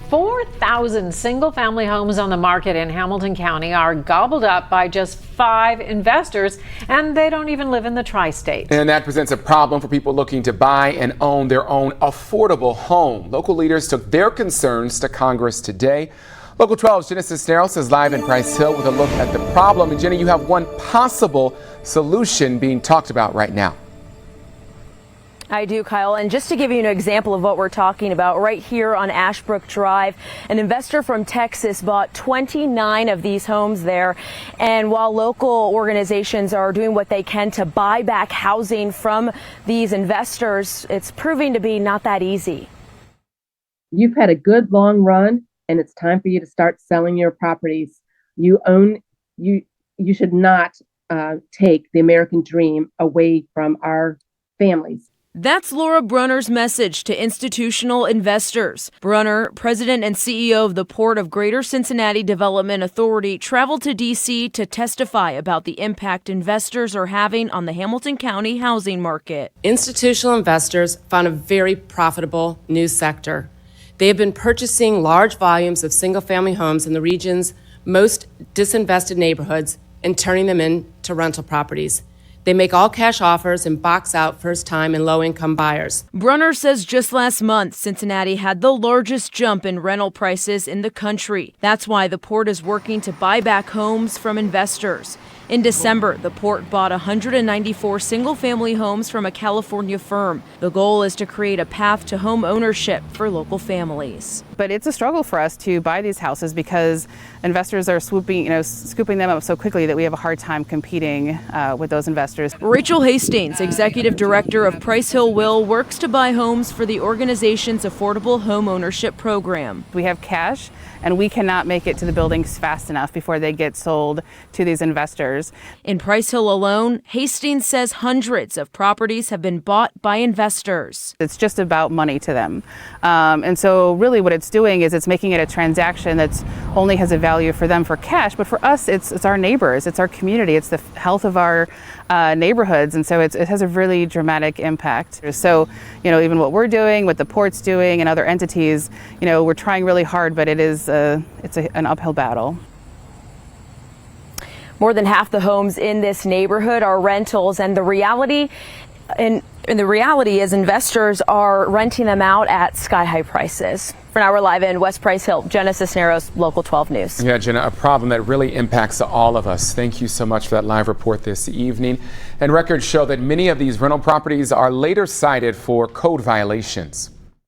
4,000 single-family homes on the market in Hamilton County are gobbled up by just 5 investors, and they don't even live in the tri-state. And that presents a problem for people looking to buy and own their own affordable home. Local leaders took their concerns to Congress today. Local 12's Jenna Cisneros is live in Price Hill with a look at the problem. And Jenna, you have one possible solution being talked about right now. I do, Kyle. And just to give you an example of what we're talking about, right here on Ashbrook Drive, an investor from Texas bought 29 of these homes there. And while local organizations are doing what they can to buy back housing from these investors, it's proving to be not that easy. You've had a good long run, and it's time for you to start selling your properties. You should not take the American dream away from our families. That's Laura Brunner's message to institutional investors. Brunner, president and CEO of the Port of Greater Cincinnati Development Authority, traveled to D.C. to testify about the impact investors are having on the Hamilton County housing market. Institutional investors found a very profitable new sector. They have been purchasing large volumes of single-family homes in the region's most disinvested neighborhoods and turning them into rental properties. They make all-cash offers and box out first-time and low-income buyers. Brunner says just last month, Cincinnati had the largest jump in rental prices in the country. That's why the port is working to buy back homes from investors. In December, the port bought 194 single-family homes from a California firm. The goal is to create a path to home ownership for local families. But it's a struggle for us to buy these houses because investors are scooping them up so quickly that we have a hard time competing with those investors. Rachel Hastings, executive director of Price Hill Will, works to buy homes for the organization's affordable home ownership program. We have cash, and we cannot make it to the buildings fast enough before they get sold to these investors. In Price Hill alone, Hastings says hundreds of properties have been bought by investors. It's just about money to them. And so really what it's doing is it's making it a transaction that only has a value for them for cash, but for us it's our neighbors, it's our community, it's the health of our neighborhoods, and so it has a really dramatic impact. So, even what we're doing, what the port's doing, and other entities, we're trying really hard, but it's an uphill battle. More than half the homes in this neighborhood are rentals, and the reality is investors are renting them out at sky-high prices. For now, we're live in West Price Hill. Jenna Cisneros, Local 12 News. Yeah, Jenna, a problem that really impacts all of us. Thank you so much for that live report this evening. And records show that many of these rental properties are later cited for code violations.